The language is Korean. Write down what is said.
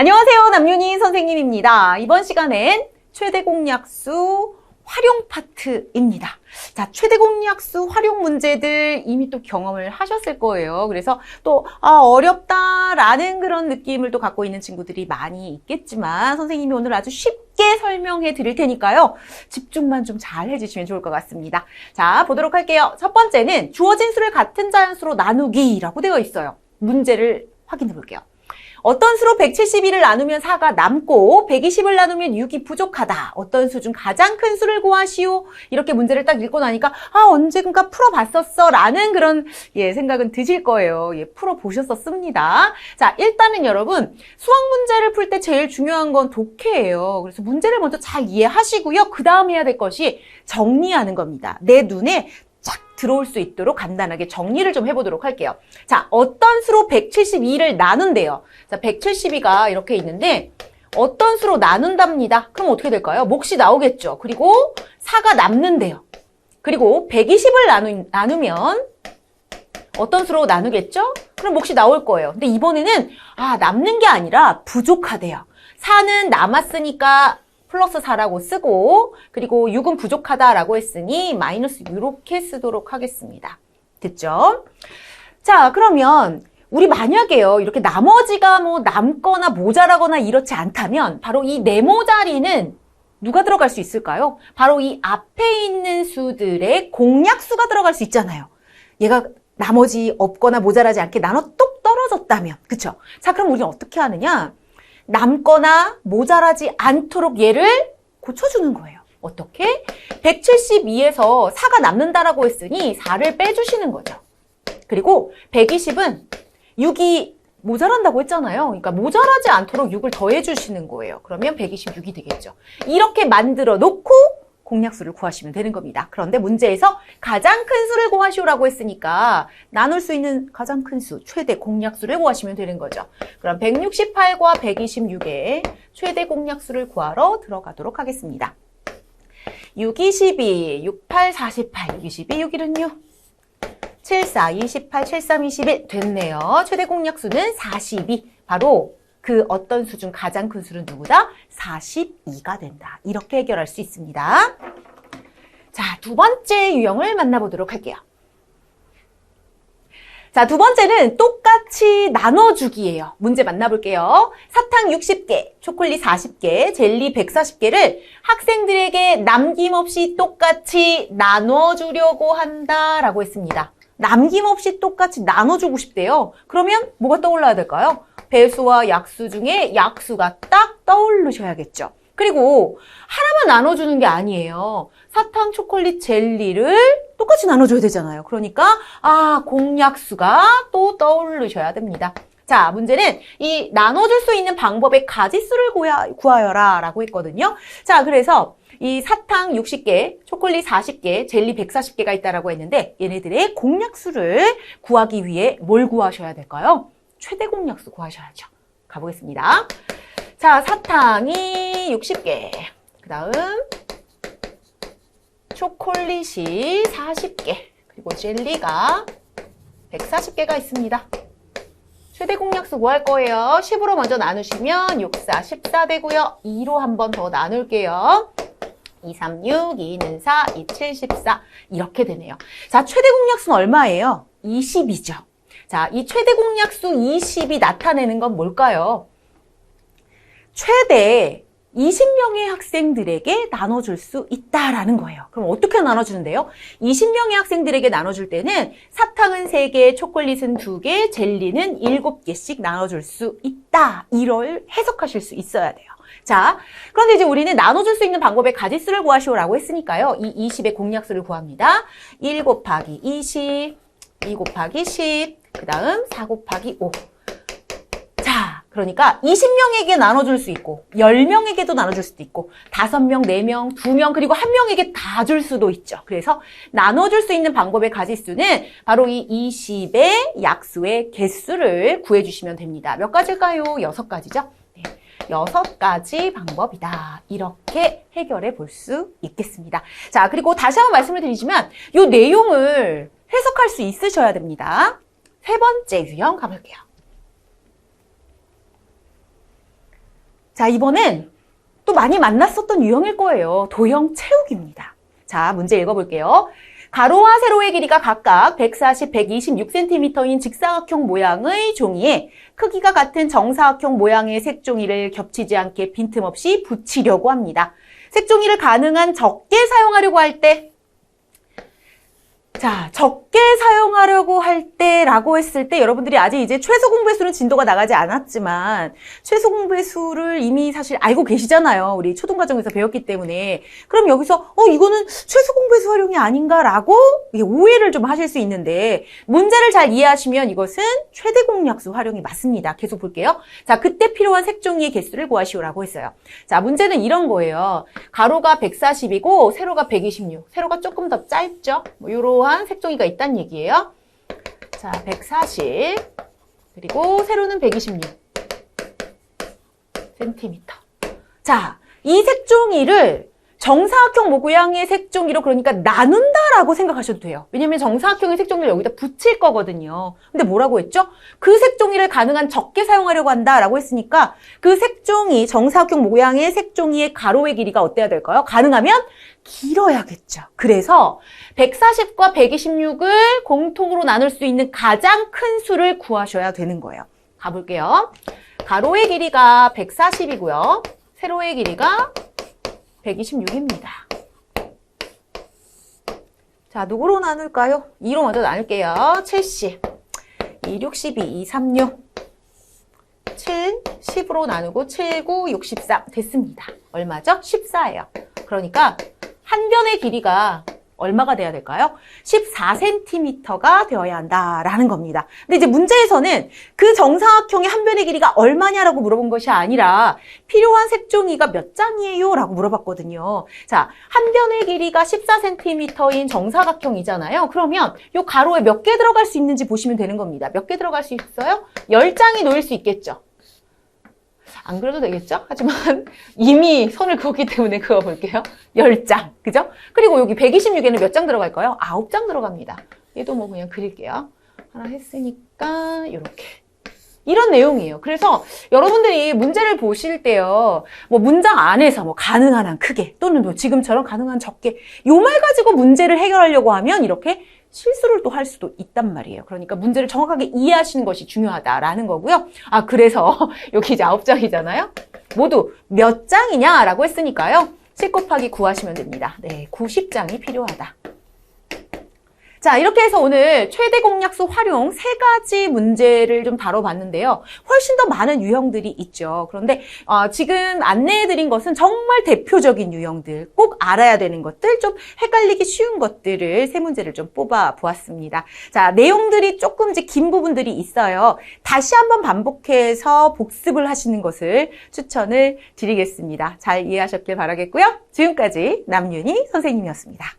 안녕하세요. 남윤희 선생님입니다. 이번 시간엔 최대 공약수 활용 파트입니다. 자, 최대 공약수 활용 문제들 이미 또 경험을 하셨을 거예요. 그래서 또 어렵다라는 그런 느낌을 또 갖고 있는 친구들이 많이 있겠지만 선생님이 오늘 아주 쉽게 설명해 드릴 테니까요. 집중만 좀 잘 해주시면 좋을 것 같습니다. 자, 보도록 할게요. 첫 번째는 주어진 수를 같은 자연수로 나누기라고 되어 있어요. 문제를 확인해 볼게요. 어떤 수로 172를 나누면 4가 남고 120을 나누면 6이 부족하다. 어떤 수 중 가장 큰 수를 구하시오. 이렇게 문제를 딱 읽고 나니까 언젠가 풀어봤었어 라는 그런 생각은 드실 거예요. 풀어보셨었습니다. 자, 일단은 여러분 수학 문제를 풀 때 제일 중요한 건 독해예요. 그래서 문제를 먼저 잘 이해하시고요. 그 다음 해야 될 것이 정리하는 겁니다. 내 눈에 쫙 들어올 수 있도록 간단하게 정리를 좀 해보도록 할게요. 자, 어떤 수로 172를 나눈대요. 자, 172가 이렇게 있는데 어떤 수로 나눈답니다. 그럼 어떻게 될까요? 몫이 나오겠죠. 그리고 4가 남는데요. 그리고 120을 나누면 어떤 수로 나누겠죠? 그럼 몫이 나올 거예요. 근데 이번에는 남는 게 아니라 부족하대요. 4는 남았으니까 플러스 4라고 쓰고 그리고 6은 부족하다라고 했으니 마이너스 이렇게 쓰도록 하겠습니다. 됐죠? 자, 그러면 우리 만약에요. 이렇게 나머지가 남거나 모자라거나 이렇지 않다면 바로 이 네모 자리는 누가 들어갈 수 있을까요? 바로 이 앞에 있는 수들의 공약수가 들어갈 수 있잖아요. 얘가 나머지 없거나 모자라지 않게 나눠 똑 떨어졌다면. 그쵸? 자, 그럼 우리는 어떻게 하느냐? 남거나 모자라지 않도록 얘를 고쳐주는 거예요. 어떻게? 172에서 4가 남는다라고 했으니 4를 빼주시는 거죠. 그리고 120은 6이 모자란다고 했잖아요. 그러니까 모자라지 않도록 6을 더해주시는 거예요. 그러면 126이 되겠죠. 이렇게 만들어 놓고 공약수를 구하시면 되는 겁니다. 그런데 문제에서 가장 큰 수를 구하시오라고 했으니까 나눌 수 있는 가장 큰 수, 최대 공약수를 구하시면 되는 거죠. 그럼 168과 126의 최대 공약수를 구하러 들어가도록 하겠습니다. 6, 22, 6, 8, 48, 6, 22, 6, 1은 6, 7, 4, 28, 7, 3, 21 됐네요. 최대 공약수는 42, 바로 그 어떤 수 중 가장 큰 수는 누구다? 42가 된다. 이렇게 해결할 수 있습니다. 자, 두 번째 유형을 만나보도록 할게요. 자, 두 번째는 똑같이 나눠주기예요. 문제 만나볼게요. 사탕 60개, 초콜릿 40개, 젤리 140개를 학생들에게 남김없이 똑같이 나눠주려고 한다라고 했습니다. 남김없이 똑같이 나눠주고 싶대요. 그러면 뭐가 떠올라야 될까요? 배수와 약수 중에 약수가 딱 떠오르셔야겠죠. 그리고 하나만 나눠주는 게 아니에요. 사탕, 초콜릿, 젤리를 똑같이 나눠줘야 되잖아요. 그러니까 공약수가 또 떠오르셔야 됩니다. 자, 문제는 이 나눠줄 수 있는 방법의 가지수를 구하여라 라고 했거든요. 자, 그래서 이 사탕 60개, 초콜릿 40개, 젤리 140개가 있다라고 했는데 얘네들의 공약수를 구하기 위해 뭘 구하셔야 될까요? 최대 공약수 구하셔야죠. 가보겠습니다. 자, 사탕이 60개, 그 다음 초콜릿이 40개, 그리고 젤리가 140개가 있습니다. 최대 공약수 구할 거예요. 10으로 먼저 나누시면 6, 4, 14 되고요. 2로 한 번 더 나눌게요. 2, 3, 6, 2는 4, 2, 7, 14 이렇게 되네요. 자, 최대 공약수는 얼마예요? 20이죠. 자, 이 최대 공약수 20이 나타내는 건 뭘까요? 최대 20명의 학생들에게 나눠줄 수 있다라는 거예요. 그럼 어떻게 나눠주는데요? 20명의 학생들에게 나눠줄 때는 사탕은 3개, 초콜릿은 2개, 젤리는 7개씩 나눠줄 수 있다. 이걸 해석하실 수 있어야 돼요. 자, 그런데 이제 우리는 나눠줄 수 있는 방법의 가지수를 구하시오라고 했으니까요. 이 20의 공약수를 구합니다. 1 곱하기 20, 2 곱하기 10, 그 다음 4 곱하기 5. 자, 그러니까 20명에게 나눠줄 수 있고 10명에게도 나눠줄 수도 있고 5명, 4명, 2명 그리고 1명에게 다 줄 수도 있죠. 그래서 나눠줄 수 있는 방법의 가지수는 바로 이 20의 약수의 개수를 구해주시면 됩니다. 몇 가지일까요? 6가지죠. 네. 6가지 방법이다. 이렇게 해결해 볼 수 있겠습니다. 자, 그리고 다시 한번 말씀을 드리지만 이 내용을 해석할 수 있으셔야 됩니다. 세 번째 유형 가볼게요. 자, 이번엔 또 많이 만났었던 유형일 거예요. 도형 채우기입니다. 자, 문제 읽어볼게요. 가로와 세로의 길이가 각각 140, 126cm인 직사각형 모양의 종이에 크기가 같은 정사각형 모양의 색종이를 겹치지 않게 빈틈없이 붙이려고 합니다. 색종이를 가능한 적게 사용하려고 할 때, 자, 적게 사용하려고 할 때라고 했을 때 여러분들이 아직 이제 최소 공부의 수는 진도가 나가지 않았지만 최소 공부의 수를 이미 사실 알고 계시잖아요. 우리 초등과정에서 배웠기 때문에. 그럼 여기서 이거는 최소 공부의 수 활용이 아닌가라고 오해를 좀 하실 수 있는데 문제를 잘 이해하시면 이것은 최대 공약수 활용이 맞습니다. 계속 볼게요. 자, 그때 필요한 색종이의 개수를 구하시오라고 했어요. 자, 문제는 이런 거예요. 가로가 140이고 세로가 126. 세로가 조금 더 짧죠? 뭐 이러한 색종이가 있다는 얘기예요. 자, 140 그리고 세로는 126cm. 자, 이 색종이를 정사각형 모양의 색종이로 그러니까 나눈다라고 생각하셔도 돼요. 왜냐면 정사각형의 색종이를 여기다 붙일 거거든요. 근데 뭐라고 했죠? 그 색종이를 가능한 적게 사용하려고 한다라고 했으니까 그 색종이, 정사각형 모양의 색종이의 가로의 길이가 어때야 될까요? 가능하면 길어야겠죠. 그래서 140과 126을 공통으로 나눌 수 있는 가장 큰 수를 구하셔야 되는 거예요. 가볼게요. 가로의 길이가 140이고요. 세로의 길이가 126입니다. 자, 누구로 나눌까요? 2로 먼저 나눌게요. 70, 2, 62, 2, 36, 7, 10으로 나누고 7, 9, 63 됐습니다. 얼마죠? 14예요. 그러니까 한 변의 길이가 얼마가 돼야 될까요? 14cm가 되어야 한다라는 겁니다. 근데 이제 문제에서는 그 정사각형의 한 변의 길이가 얼마냐라고 물어본 것이 아니라 필요한 색종이가 몇 장이에요? 라고 물어봤거든요. 자, 한 변의 길이가 14cm인 정사각형이잖아요. 그러면 이 가로에 몇 개 들어갈 수 있는지 보시면 되는 겁니다. 몇 개 들어갈 수 있어요? 10장이 놓일 수 있겠죠. 안 그래도 되겠죠? 하지만 이미 선을 그었기 때문에 그어볼게요. 10장. 그죠? 그리고 여기 126에는 몇 장 들어갈까요? 9장 들어갑니다. 얘도 뭐 그냥 그릴게요. 하나 했으니까 이렇게. 이런 내용이에요. 그래서 여러분들이 문제를 보실 때요. 뭐 문장 안에서 뭐 가능한 한 크게 또는 뭐 지금처럼 가능한 한 적게 요 말 가지고 문제를 해결하려고 하면 이렇게 실수를 또 할 수도 있단 말이에요. 그러니까 문제를 정확하게 이해하시는 것이 중요하다라는 거고요. 아, 그래서 여기 이제 9장이잖아요. 모두 몇 장이냐라고 했으니까요. 10 곱하기 9 하시면 됩니다. 네, 90장이 필요하다. 자, 이렇게 해서 오늘 최대 공약수 활용 3가지 문제를 좀 다뤄봤는데요. 훨씬 더 많은 유형들이 있죠. 그런데 지금 안내해드린 것은 정말 대표적인 유형들, 꼭 알아야 되는 것들, 좀 헷갈리기 쉬운 것들을 3문제를 좀 뽑아보았습니다. 자, 내용들이 조금 이제 긴 부분들이 있어요. 다시 한번 반복해서 복습을 하시는 것을 추천을 드리겠습니다. 잘 이해하셨길 바라겠고요. 지금까지 남윤희 선생님이었습니다.